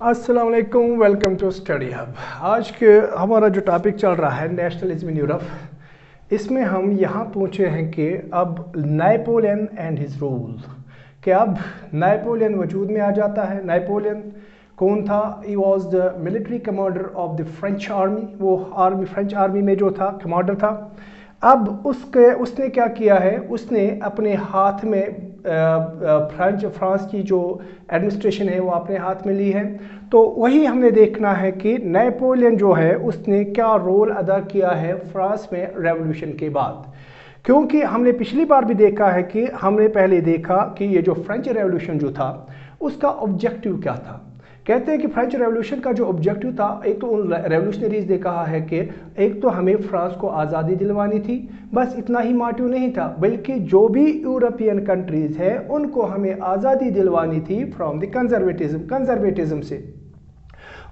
अस्सलाम वालेकुम, welcome to study hub. आज के हमारा जो टॉपिक चल रहा है नेशनलिज्म इन यूरोप, इसमें हम यहाँ पहुँचे हैं कि अब नेपोलियन एंड हिज रूल, कि अब नेपोलियन वजूद में आ जाता है। नेपोलियन कौन था? He was the military commander of the French army. वो फ्रेंच आर्मी में जो था कमांडर था। अब उसने क्या किया है, उसने अपने हाथ में फ्रांस की जो एडमिनिस्ट्रेशन है वो अपने हाथ में ली है। तो वही हमने देखना है कि नेपोलियन जो है उसने क्या रोल अदा किया है फ्रांस में रेवोल्यूशन के बाद। क्योंकि हमने पिछली बार भी देखा है कि हमने पहले देखा कि ये जो फ्रेंच रेवोल्यूशन जो था उसका ऑब्जेक्टिव क्या था। कहते हैं कि फ्रेंच रेवोल्यूशन का जो ऑब्जेक्टिव था, एक तो उन रेवोल्यूशनरीज ने कहा है कि एक तो हमें फ्रांस को आज़ादी दिलवानी थी, बस इतना ही मोटिव नहीं था, बल्कि जो भी यूरोपियन कंट्रीज़ है उनको हमें आज़ादी दिलवानी थी फ्रॉम द कंजर्वेटिज्म से।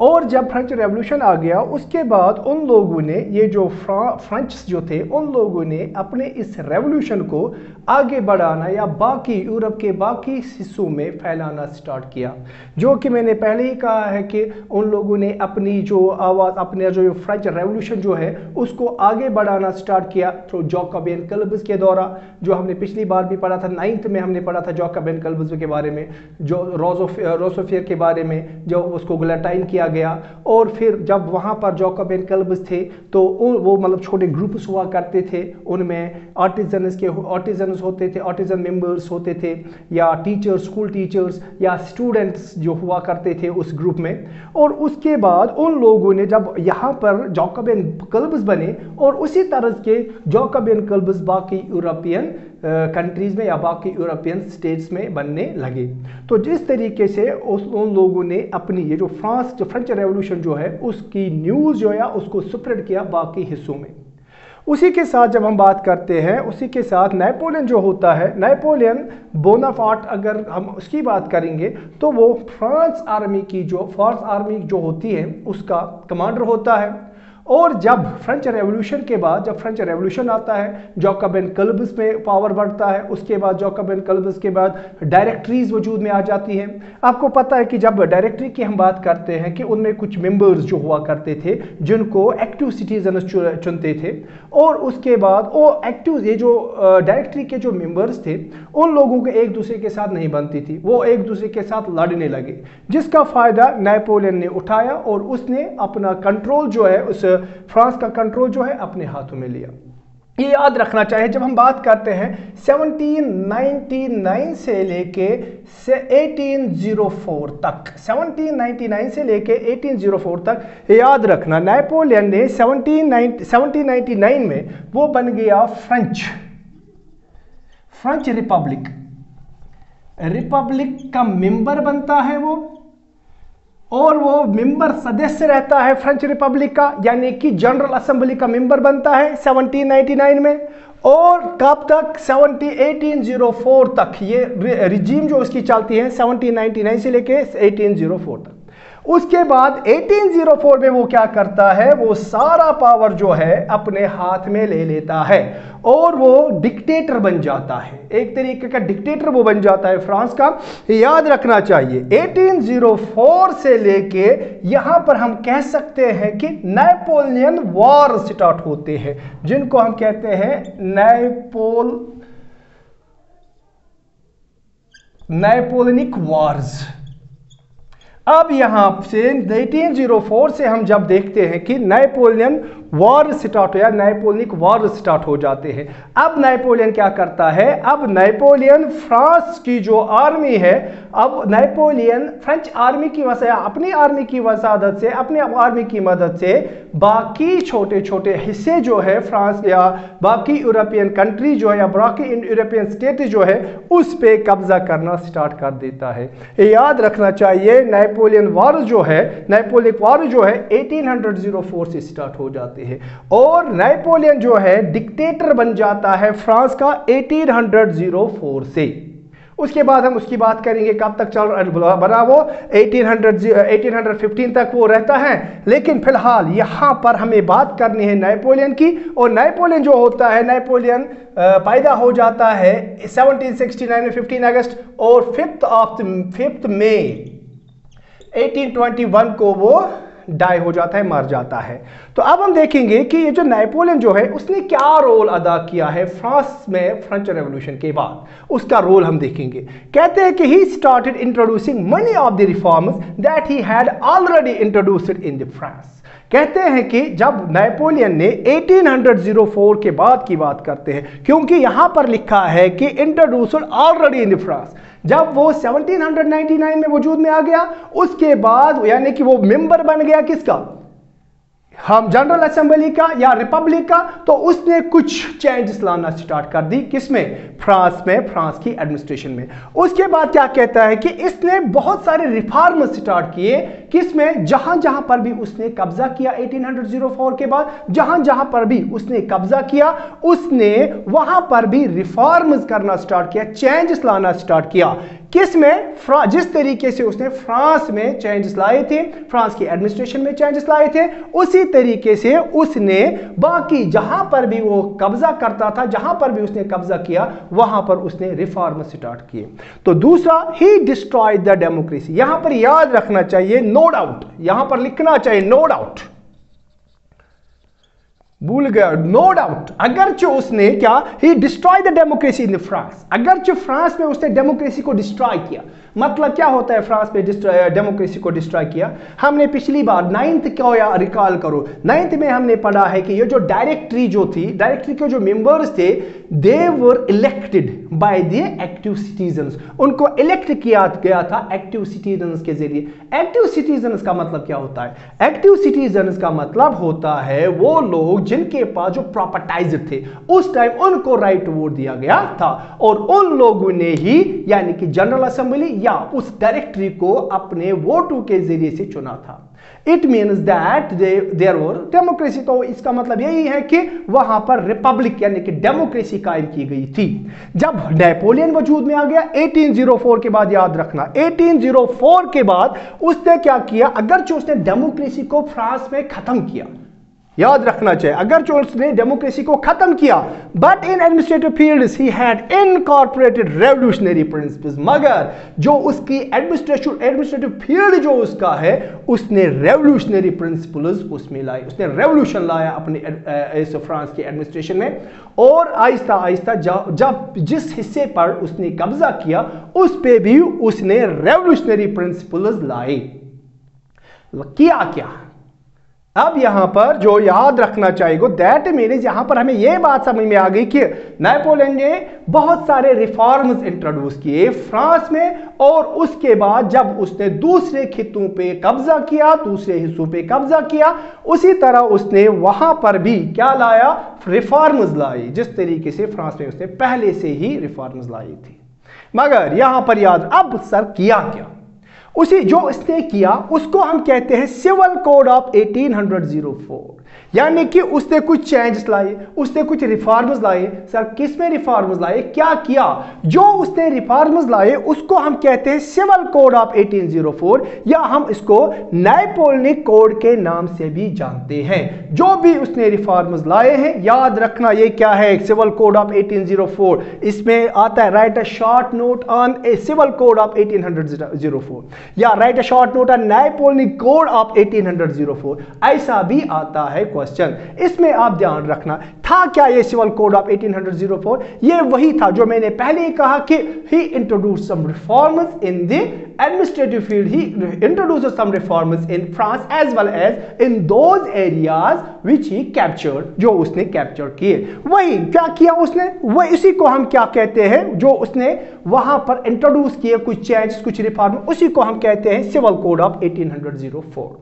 और जब फ्रेंच रेवोल्यूशन आ गया उसके बाद उन लोगों ने, ये जो फ्रेंच जो थे, उन लोगों ने अपने इस रेवोल्यूशन को आगे बढ़ाना या बाकी यूरोप के बाकी हिस्सों में फैलाना स्टार्ट किया। जो कि मैंने पहले ही कहा है कि उन लोगों ने अपनी जो आवाज़, अपने जो फ्रेंच रेवोल्यूशन जो है उसको आगे बढ़ाना स्टार्ट किया थ्रू जैकोबियन क्लब्स के द्वारा। जो हमने पिछली बार भी पढ़ा था, 9th में हमने पढ़ा था जैकोबियन क्लब्स के बारे में, जो रोसोफियर के बारे में, जो उसको गुलेटाइन किया गया। और फिर जब वहाँ पर जैकोबियन क्लब्स थे तो वो मतलब छोटे ग्रुप्स हुआ करते थे, उनमें आर्टिजन होते थे, आर्टिजन मेंबर्स होते थे, या टीचर्स, स्कूल टीचर्स या स्टूडेंट्स जो हुआ करते थे उस ग्रुप में। और उसके बाद उन लोगों ने जब यहाँ पर जैकोबियन क्लब्स बने और उसी तरह के जैकोबियन क्लब्स बाकी यूरोपियन कंट्रीज़ में या बाकी यूरोपियन स्टेट्स में बनने लगे। तो जिस तरीके से उन लोगों ने अपनी ये जो फ्रेंच रेवोल्यूशन जो है उसकी न्यूज़ जो है उसको स्प्रेड किया बाकी हिस्सों में। उसी के साथ जब हम बात करते हैं, उसी के साथ नेपोलियन जो होता है, नेपोलियन बोनापार्ट, अगर हम उसकी बात करेंगे तो वो फ्रांस आर्मी जो होती है उसका कमांडर होता है। और जब फ्रेंच रेवोल्यूशन के बाद, जब फ्रेंच रेवोल्यूशन आता है, जैकोबियन क्लब्स में पावर बढ़ता है, उसके बाद जैकोबियन क्लब्स के बाद डायरेक्टरीज वजूद में आ जाती हैं। आपको पता है कि जब डायरेक्टरी की हम बात करते हैं कि उनमें कुछ मेंबर्स जो हुआ करते थे जिनको एक्टिव सिटीजन चुनते थे, और उसके बाद वो एक्टिव, ये जो डायरेक्टरी के जो मेंबर्स थे उन लोगों के एक दूसरे के साथ नहीं बनती थी, वो एक दूसरे के साथ लड़ने लगे, जिसका फायदा नेपोलियन ने उठाया और उसने अपना कंट्रोल जो है, उस फ्रांस का कंट्रोल जो है अपने हाथों में लिया। ये याद रखना चाहिए जब हम बात करते हैं 1799 से लेके 1804 तक, 1799 से लेके 1804 तक, याद रखना नेपोलियन ने 1799 में वो बन गया फ्रेंच रिपब्लिक का मेंबर बनता है वो, और वो मेंबर सदस्य रहता है फ्रेंच रिपब्लिक का, यानी कि जनरल असेंबली का मेंबर बनता है 1799 में। और कब तक? 1804 तक ये रिजीम जो उसकी चलती है, 1799 से लेके 1804 तक। उसके बाद 1804 में वो क्या करता है, वो सारा पावर जो है अपने हाथ में ले लेता है और वो डिक्टेटर बन जाता है, एक तरीके का डिक्टेटर वो बन जाता है फ्रांस का। याद रखना चाहिए 1804 से लेके यहां पर हम कह सकते हैं कि नेपोलियन वॉर स्टार्ट होते हैं, जिनको हम कहते हैं नेपोलियनिक वॉर्स। अब यहां से 1804 से हम जब देखते हैं कि नेपोलियन वॉर स्टार्ट हो या नेपोलियनिक वॉर स्टार्ट हो जाते हैं। अब नेपोलियन क्या करता है, अब नेपोलियन फ्रांस की जो आर्मी है, अब नेपोलियन फ्रेंच आर्मी की वजह, अपनी आर्मी की वसादत से, अपने आर्मी की मदद से बाकी छोटे छोटे हिस्से जो है फ्रांस या बाकी यूरोपियन कंट्री जो है या बाकी यूरोपियन स्टेट जो है उस पे कब्जा करना स्टार्ट कर देता है। याद रखना चाहिए नेपोलियन वॉर जो है, नेपोलियनिक वॉर जो है 1804 से स्टार्ट हो जाते हैं, और नेपोलियन जो है डिक्टेटर बन जाता है फ्रांस का 1804 से। उसके बाद हम उसकी बात करेंगे कब तक चल बना वो, 1815 तक वो रहता है। लेकिन फिलहाल यहां पर हमें बात करनी है नेपोलियन की, और नेपोलियन जो होता है, नेपोलियन पैदा हो जाता है 1769 में 15 अगस्त, और 5 मई 1821 को वो डाई हो जाता है, मर जाता है। तो अब हम देखेंगे कि ये जो नेपोलियन जो है उसने क्या रोल अदा किया है फ्रांस में फ्रेंच रेवोल्यूशन के बाद, उसका रोल हम देखेंगे। कहते हैं कि he started introducing money of the reforms that he had already introduced in the France. कहते हैं कि जब नेपोलियन ने 1804 के बाद की बात करते हैं, क्योंकि यहां पर लिखा है कि introduced already in the France, जब वो 1799 में वजूद में आ गया, उसके बाद यानी कि वो मेंबर बन गया किसका, हम जनरल असेंबली का या रिपब्लिक का, तो उसने कुछ चेंजेस लाना स्टार्ट कर दी, किसमें, फ्रांस में, फ्रांस की एडमिनिस्ट्रेशन में। उसके बाद क्या कहता है कि इसने बहुत सारे रिफॉर्म स्टार्ट किए, किसमें, जहां जहां पर भी उसने कब्जा किया 1804 के बाद, जहां जहां पर भी उसने कब्जा किया उसने वहां पर भी रिफॉर्म्स करना स्टार्ट किया, चेंजेस लाना स्टार्ट किया। किसमें, जिस तरीके से उसने फ्रांस में चेंजेस लाए थे, फ्रांस की एडमिनिस्ट्रेशन में चेंजेस लाए थे, उसी तरीके से उसने बाकी जहां पर भी वो कब्जा करता था, जहां पर भी उसने कब्जा किया वहां पर उसने रिफॉर्म स्टार्ट किए। तो दूसरा, ही डिस्ट्रॉयड द डेमोक्रेसी। यहां पर याद रखना चाहिए, नो डाउट, यहां पर लिखना चाहिए नो डाउट, भूल गया, नो डाउट। अगरचे उसने क्या, he destroy the democracy in France, अगरचे फ्रांस में उसने डेमोक्रेसी को डिस्ट्रॉय किया। मतलब क्या होता है फ्रांस में डेमोक्रेसी को डिस्ट्रॉय किया, हमने पिछली बार 9th को या रिकॉल करो, 9th में हमने पढ़ा है कि ये जो डायरेक्टरी जो थी, डायरेक्टरी के जो मेंबर्स थे, they were elected by the active citizens, उनको इलेक्ट किया गया था एक्टिव सिटीजन्स के जरिए। एक्टिव सिटीजन्स का मतलब क्या होता है, एक्टिव सिटीजन्स का मतलब होता है वो लोग जिनके पास जो प्रॉपर्टाइज्ड थे उस टाइम, उनको राइट वोट दिया गया था, और उन लोगों ने ही यानी कि जनरल असेंबली या उस डायरेक्टरी को अपने वोटों के जरिए से चुना था। It means that there were democracy. तो इसका मतलब यही है कि वहां पर रिपब्लिक यानी कि डेमोक्रेसी कायम की गई थी। जब नेपोलियन वजूद में आ गया 1804 के बाद, याद रखना 1804 के बाद उसने क्या किया, अगरचे उसने डेमोक्रेसी को फ्रांस में खत्म किया, याद रखना चाहिए, अगर जो उसने डेमोक्रेसी को खत्म किया, but in administrative fields he had incorporated revolutionary principles, मगर जो उसकी एडमिनिस्ट्रेटिव फील्ड जो उसका है, उसने रेवोल्यूशनरी प्रिंसिपल्स उसमें लाए, उसने रेवोल्यूशन लाया अपने फ्रांस के एडमिनिस्ट्रेशन में। और आहिस्ता आहिस्ता जब जिस हिस्से पर उसने कब्जा किया उस पे भी उसने रेवोल्यूशनरी प्रिंसिपल्स लाए। किया क्या, अब यहां पर जो याद रखना चाहिए, दैट मीन्स यहां पर हमें यह बात समझ में आ गई कि नेपोलियन ने बहुत सारे रिफॉर्म्स इंट्रोड्यूस किए फ्रांस में, और उसके बाद जब उसने दूसरे खित्तों पे कब्जा किया, दूसरे हिस्सों पे कब्जा किया, उसी तरह उसने वहां पर भी क्या लाया, रिफॉर्म्स लाई, जिस तरीके से फ्रांस में उसने पहले से ही रिफॉर्म्स लाई थी। मगर यहां पर याद, अब सर किया क्या, उसी जो इसने किया उसको हम कहते हैं सिविल कोड ऑफ 1804, यानी कि उसने कुछ चेंजेस लाए, उसने कुछ रिफॉर्म्स लाए। सर किस में रिफॉर्म्स लाए, क्या किया, जो उसने रिफॉर्म्स लाए उसको हम कहते हैं सिविल कोड ऑफ 1804, या हम इसको नेपोलियनिक कोड के नाम से भी जानते हैं। जो भी उसने रिफॉर्म्स लाए हैं, याद रखना ये क्या है, सिविल कोड ऑफ 1804, इसमें आता है write a short note on a civil code of 1804, या write a short note on Napoleonic code of 1804, ऐसा भी आता है क्वेश्चन। इसमें आप ध्यान रखना, था क्या ये सिविल कोड ऑफ 1804, ये वही था जो मैंने पहले ही कहा कि he introduced some reforms in the administrative field, he introduced some reforms in France as well as in those areas which he captured, जो उसने कैप्चर किए। वही क्या किया उसने, वही इसी को हम क्या कहते हैं, जो उसने वहां पर इंट्रोड्यूस किए कुछ चेंजेस, कुछ रिफॉर्म, उसी को हम कहते हैं सिविल कोड ऑफ 1804।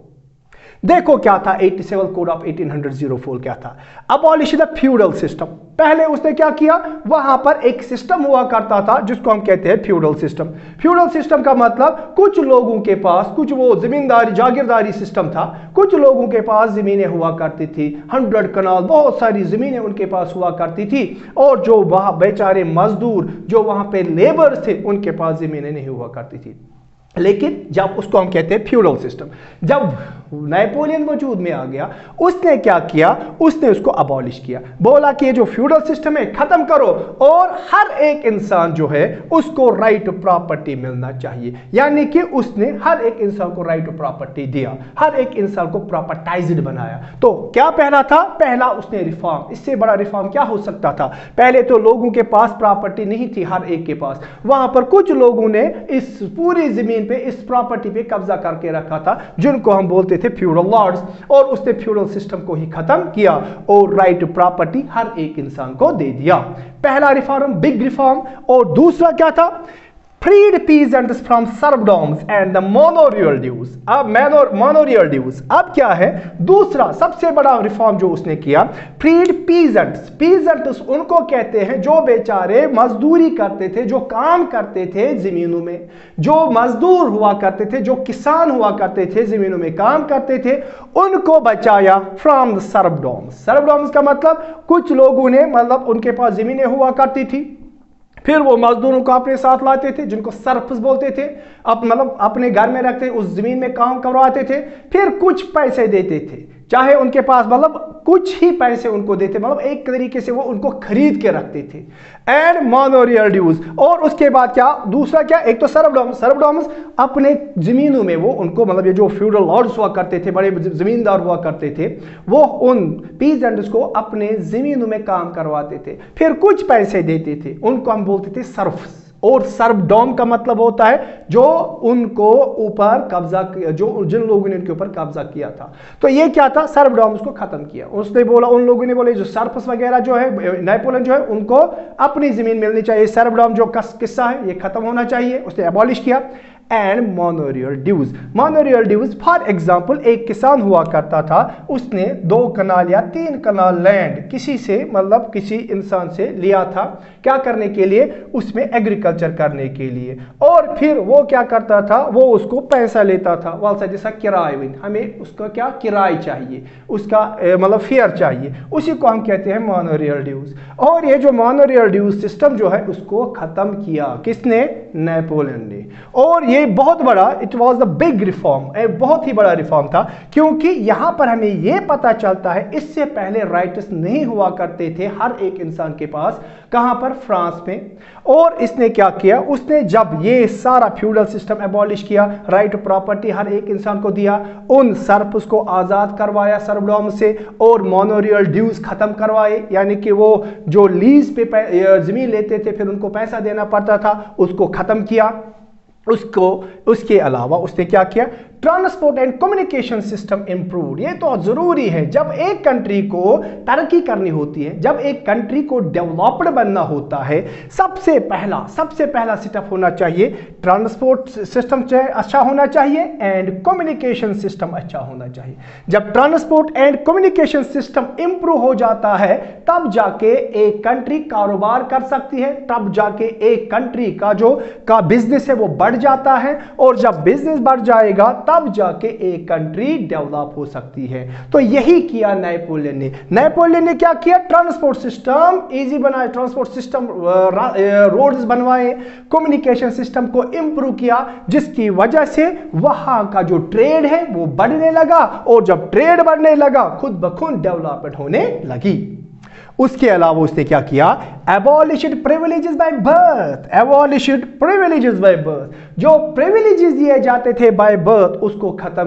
देखो क्या था सिविल कोड ऑफ 1804 क्या था, अबॉलिश द फ्यूडल सिस्टम। पहले उसने क्या किया, वहां पर एक सिस्टम हुआ करता था जिसको हम कहते हैं फ्यूडल सिस्टम। फ्यूडल सिस्टम का मतलब कुछ लोगों के पास कुछ वो जमींदारी जागीरदारी सिस्टम था, कुछ लोगों के पास जमीनें हुआ करती थी, 100 कनाल, बहुत सारी जमीनें उनके पास हुआ करती थी, और जो वहां बेचारे मजदूर जो वहां पे लेबर्स थे उनके पास जमीनें नहीं हुआ करती थी। लेकिन जब उसको हम कहते हैं फ्यूडल सिस्टम, जब नेपोलियन वजूद में आ गया, उसने क्या किया, उसने उसको अबॉलिश किया, बोला कि ये जो फ्यूडल सिस्टम है खत्म करो और हर एक इंसान जो है उसको राइट टू प्रॉपर्टी मिलना चाहिए। यानी कि उसने हर एक इंसान को राइट टू प्रॉपर्टी दिया, हर एक इंसान को प्रॉपर्टाइज्ड बनाया। तो क्या पहला था, पहला उसने रिफॉर्म, इससे बड़ा रिफॉर्म क्या हो सकता था। पहले तो लोगों के पास प्रॉपर्टी नहीं थी, हर एक के पास, वहां पर कुछ लोगों ने इस पूरी जमीन पे, इस प्रॉपर्टी पे कब्जा करके रखा था, जिनको हम बोलते थे फ्यूडल लॉर्ड्स, और उसने फ्यूडल सिस्टम को ही खत्म किया और राइट टू प्रॉपर्टी हर एक इंसान को दे दिया। पहला रिफॉर्म, बिग रिफॉर्म। और दूसरा क्या था, freed peasants from serfdoms and the manorial dues। अब manorial dues अब क्या है, दूसरा सबसे बड़ा रिफॉर्म जो उसने किया, freed peasants। peasants उनको कहते हैं जो बेचारे मजदूरी करते थे, जो काम करते थे जमीनों में, जो मजदूर हुआ करते थे, जो किसान हुआ करते थे, जमीनों में काम करते थे, उनको बचाया फ्रॉम द सर्फडॉम्स। सर्फडॉम्स का मतलब कुछ लोगों ने, मतलब उनके पास जमीनें हुआ करती थी, फिर वो मजदूरों को अपने साथ लाते थे, जिनको सर्फस बोलते थे, मतलब अपने घर में रखते, उस जमीन में काम करवाते थे, फिर कुछ पैसे देते थे, चाहे उनके पास मतलब कुछ ही पैसे उनको देते, मतलब एक तरीके से वो उनको खरीद के रखते थे। And manorial dues. और उसके बाद क्या, दूसरा क्या, एक तो सर्फडॉम्स। सर्फडॉम्स अपने जमीनों में वो उनको, मतलब ये जो फ्यूडल लॉर्ड्स हुआ करते थे, बड़े जमींदार हुआ करते थे, वो उन पीजेंट्स को अपने जमीनों में काम करवाते थे, फिर कुछ पैसे देते थे, उनको हम बोलते थे सर्फ्स। और सर्फडॉम का मतलब होता है जो उनको ऊपर कब्जा, जो जिन लोगों ने उनके ऊपर कब्जा किया था। तो ये क्या था, सर्फडॉम उसको खत्म किया। उसने बोला, उन लोगों ने बोले जो सर्फस वगैरह जो है, नेपोलियन जो है, उनको अपनी जमीन मिलनी चाहिए। सर्फडॉम जो किस्सा है ये खत्म होना चाहिए, उसने अबॉलिश किया। And manorial dues. Manorial dues for example, एक किसान हुआ करता था, उसने 2 कनाल या 3 कनाल लैंड किसी से, मतलब किसी इंसान से लिया था, क्या करने के लिए, उसमें एग्रीकल्चर करने के लिए, और फिर वो क्या करता था, वो उसको पैसा लेता था, वालसा जैसा किराए, हमें उसका क्या किराया चाहिए, उसका मतलब फेयर चाहिए, उसी को हम कहते हैं मोनोरियल ड्यूज। और ये जो मोनोरियल ड्यूज सिस्टम जो है उसको खत्म किया किसने, नेपोलियन ने। और ये बहुत बड़ा, it was the big reform, एक बहुत ही बड़ा रिफॉर्म था, क्योंकि यहां पर हमें यह पता चलता है इससे पहले राइट्स नहीं हुआ करते थे हर एक इंसान के पास। कहां पर, फ्रांस में। और इसने क्या किया, उसने जब ये सारा फ्यूडल सिस्टम एबॉलिश किया, राइट टू प्रॉपर्टी हर एक इंसान को दिया, उन सर्फस को आजाद करवाया सर्फडॉम से, और मोनोरियल ड्यूज खत्म करवाए, यानी कि वो जो लीज पे जमीन लेते थे फिर उनको पैसा देना पड़ता था, उसको खत्म किया। उसके अलावा उसने क्या किया, transport and communication system improve. ये तो जरूरी है, जब एक कंट्री को तरक्की करनी होती है, जब एक कंट्री को डेवलप्ड बनना होता है, सबसे पहला सेटअप होना चाहिए, ट्रांसपोर्ट सिस्टम अच्छा होना चाहिए एंड कम्युनिकेशन सिस्टम अच्छा होना चाहिए। जब transport and communication system improve हो जाता है, तब जाके एक कंट्री कारोबार कर सकती है, तब जाके एक कंट्री का बिजनेस है वो बढ़ जाता है, और जब बिजनेस बढ़ जाएगा तब जाके एक कंट्री डेवलप हो सकती है। तो यही किया नेपोलियन ने। नेपोलियन ने क्या किया, ट्रांसपोर्ट सिस्टम इजी बनाया, ट्रांसपोर्ट सिस्टम, रोड्स बनवाए, कम्युनिकेशन सिस्टम को इंप्रूव किया, जिसकी वजह से वहां का जो ट्रेड है वो बढ़ने लगा, और जब ट्रेड बढ़ने लगा खुद ब खुद डेवलपमेंट होने लगी। उसके अलावा उसने क्या किया, abolished privileges by birth. Abolished privileges by birth, जो प्रिविलेजेस दिए जाते थे बाय बर्थ उसको खत्म